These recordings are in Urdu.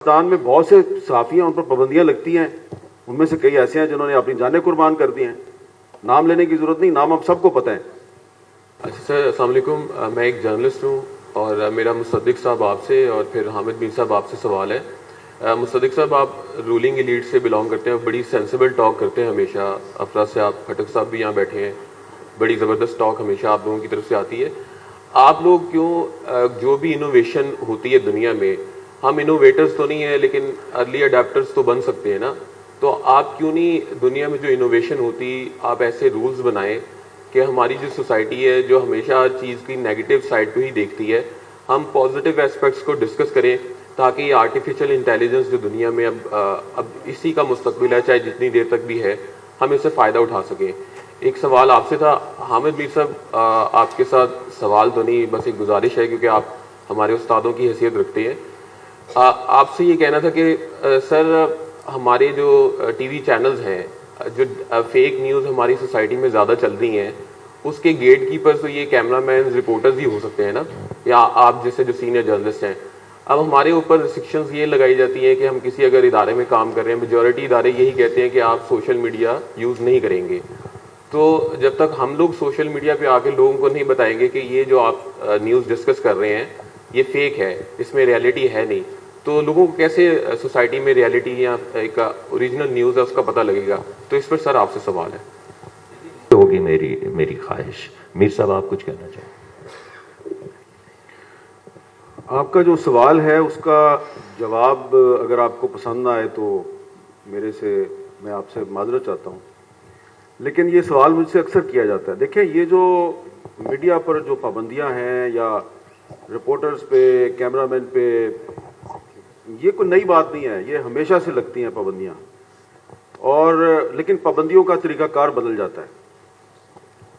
پاکستان میں بہت سے صحافی ہیں، ان پر پابندیاں لگتی ہیں. ان میں سے کئی ایسے ہیں جنہوں نے اپنی جانیں قربان کر دی ہیں. نام لینے کی ضرورت نہیں، نام اب سب کو پتہ ہے. اچھا سر، السلام علیکم. میں ایک جرنلسٹ ہوں اور میرا مصدق صاحب آپ سے اور پھر حامد میر صاحب آپ سے سوال ہے. مصدق صاحب، آپ رولنگ ایلیٹ سے بلانگ کرتے ہیں، بڑی سینسیبل ٹاک کرتے ہیں ہمیشہ. افراز صاحب کھٹک صاحب بھی یہاں بیٹھے ہیں، بڑی زبردست ٹاک ہمیشہ آپ لوگوں کی طرف سے آتی ہے. آپ لوگ کیوں جو بھی انوویشن ہوتی ہے دنیا میں، ہم انوویٹرز تو نہیں ہیں لیکن ارلی اڈیپٹرز تو بن سکتے ہیں نا. تو آپ کیوں نہیں دنیا میں جو انوویشن ہوتی، آپ ایسے رولز بنائیں کہ ہماری جو سوسائٹی ہے جو ہمیشہ چیز کی نیگیٹو سائڈ کو ہی دیکھتی ہے، ہم پازیٹیو ایسپیکٹس کو ڈسکس کریں تاکہ یہ آرٹیفیشل انٹیلیجنس جو دنیا میں اب اسی کا مستقبل ہے، چاہے جتنی دیر تک بھی ہے، ہم اس سے فائدہ اٹھا سکیں. ایک سوال آپ سے تھا حامد میر صاحب، آپ کے ساتھ سوال تو نہیں، بس ایک گزارش ہے کیونکہ آپ ہمارے استادوں کی حیثیت رکھتے ہیں. آپ سے یہ کہنا تھا کہ سر، ہمارے جو ٹی وی چینلز ہیں، جو فیک نیوز ہماری سوسائٹی میں زیادہ چل رہی ہیں، اس کے گیٹ کیپرز تو یہ کیمرہ مین رپورٹرز ہی ہو سکتے ہیں نا، یا آپ جیسے جو سینئر جرنلسٹ ہیں. اب ہمارے اوپر ریسٹرکشنز یہ لگائی جاتی ہیں کہ ہم کسی اگر ادارے میں کام کر رہے ہیں، میجورٹی ادارے یہی کہتے ہیں کہ آپ سوشل میڈیا یوز نہیں کریں گے. تو جب تک ہم لوگ سوشل میڈیا پہ آ کے لوگوں کو نہیں بتائیں گے کہ یہ جو آپ نیوز ڈسکس کر رہے ہیں یہ فیک ہے، اس میں ریالٹی ہے نہیں، تو لوگوں کو کیسے سوسائٹی میں ریالٹی یا ایک اوریجنل نیوز ہے اس کا پتہ لگے گا؟ تو اس پر سر آپ سے سوال ہے. ہوگی میری خواہش. میر صاحب، آپ کچھ کہنا چاہیں؟ آپ کا جو سوال ہے اس کا جواب اگر آپ کو پسند نہ آئے تو میں آپ سے معذرت چاہتا ہوں، لیکن یہ سوال مجھ سے اکثر کیا جاتا ہے. دیکھیں، یہ جو میڈیا پر جو پابندیاں ہیں یا رپورٹرز پہ، کیمرہ مین پہ، یہ کوئی نئی بات نہیں ہے، یہ ہمیشہ سے لگتی ہیں پابندیاں. لیکن پابندیوں کا طریقہ کار بدل جاتا ہے.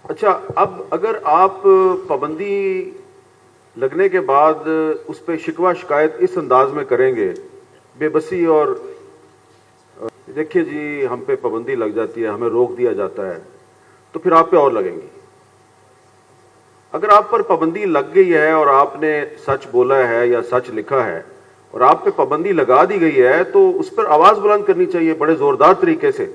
اچھا، اب اگر آپ پابندی لگنے کے بعد اس پہ شکوہ شکایت اس انداز میں کریں گے، بے بسی اور دیکھیے جی ہم پہ پابندی لگ جاتی ہے، ہمیں روک دیا جاتا ہے، تو پھر آپ پہ اور لگیں گی. اگر آپ پر پابندی لگ گئی ہے اور آپ نے سچ بولا ہے یا سچ لکھا ہے اور آپ پہ پابندی لگا دی گئی ہے، تو اس پر آواز بلند کرنی چاہیے بڑے زوردار طریقے سے،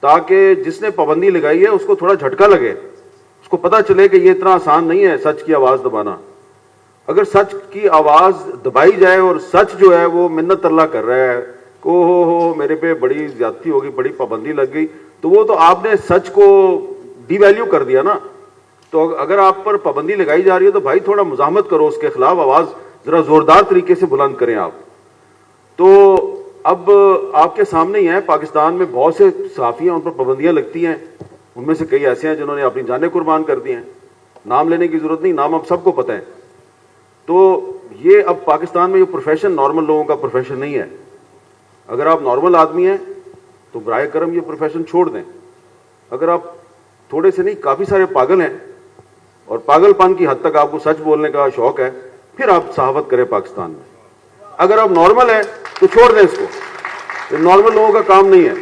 تاکہ جس نے پابندی لگائی ہے اس کو تھوڑا جھٹکا لگے، اس کو پتہ چلے کہ یہ اتنا آسان نہیں ہے سچ کی آواز دبانا. اگر سچ کی آواز دبائی جائے اور سچ جو ہے وہ منت اللہ کر رہا ہے کہ ہو میرے پہ بڑی زیادتی ہوگی، بڑی پابندی لگ گئی، تو وہ تو آپ نے سچ کو ڈی ویلیو کر دیا نا. تو اگر آپ پر پابندی لگائی جا رہی ہے تو بھائی تھوڑا مزاحمت کرو، اس کے خلاف آواز ذرا زوردار طریقے سے بلند کریں آپ. تو اب آپ کے سامنے ہی ہے، پاکستان میں بہت سے صحافی ہیں، ان پر پابندیاں لگتی ہیں. ان میں سے کئی ایسے ہیں جنہوں نے اپنی جانیں قربان کر دی ہیں. نام لینے کی ضرورت نہیں، نام اب سب کو پتہ ہے. تو یہ اب پاکستان میں یہ پروفیشن نارمل لوگوں کا پروفیشن نہیں ہے. اگر آپ نارمل آدمی ہیں تو برائے کرم یہ پروفیشن چھوڑ دیں. اگر آپ تھوڑے سے نہیں کافی سارے پاگل ہیں اور پاگل پن کی حد تک آپ کو سچ بولنے کا شوق ہے، پھر آپ صحافت کریں پاکستان میں. اگر آپ نارمل ہیں تو چھوڑ دیں اس کو، یہ نارمل لوگوں کا کام نہیں ہے.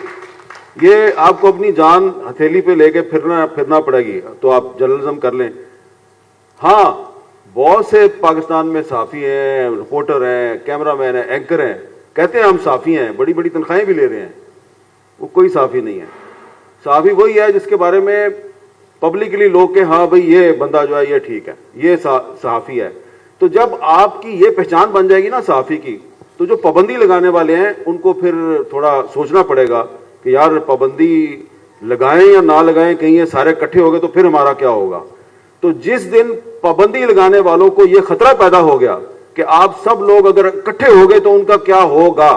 یہ آپ کو اپنی جان ہتھیلی پہ لے کے پھرنا پڑے گی تو آپ جرنلزم کر لیں. ہاں، بہت سے پاکستان میں صحافی ہیں، رپورٹر ہیں، کیمرہ مین ہیں، اینکر ہیں، کہتے ہیں ہم صحافی ہیں، بڑی بڑی تنخواہیں بھی لے رہے ہیں. وہ کوئی صحافی نہیں ہے. صحافی وہی ہے جس کے بارے میں پبلکلی لوگ کہ ہاں بھئی یہ بندہ جو ہے یہ ٹھیک ہے، یہ صحافی ہے. تو جب آپ کی یہ پہچان بن جائے گی نا صحافی کی، تو جو پابندی لگانے والے ہیں ان کو پھر تھوڑا سوچنا پڑے گا کہ یار پابندی لگائیں یا نہ لگائیں، کہیں یہ سارے اکٹھے ہو گئے تو پھر ہمارا کیا ہوگا. تو جس دن پابندی لگانے والوں کو یہ خطرہ پیدا ہو گیا کہ آپ سب لوگ اگر اکٹھے ہو گئے تو ان کا کیا ہوگا،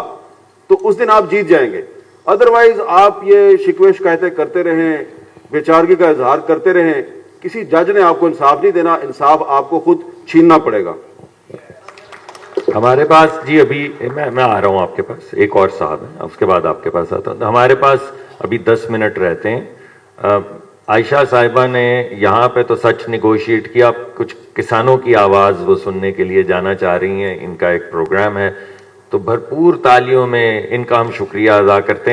تو اس دن آپ جیت جائیں گے. ادروائز آپ یہ شکوے شکایتیں کرتے رہیں، بیچارگی کا اظہار کرتے رہیں، کسی جج نے آپ کو انصاف نہیں دینا، انصاف آپ کو خود چھیننا پڑے گا. ہمارے پاس جی ابھی میں آ رہا ہوں آپ کے پاس، ایک اور صاحب ہے، اس کے بعد آپ کے پاس آتا ہوں. ہمارے پاس ابھی 10 منٹ رہتے ہیں. عائشہ صاحبہ نے یہاں پہ تو سچ نیگوشیٹ کیا، کچھ کسانوں کی آواز وہ سننے کے لیے جانا چاہ رہی ہیں، ان کا ایک پروگرام ہے، تو بھرپور تالیوں میں ان کا ہم شکریہ ادا کرتے ہیں.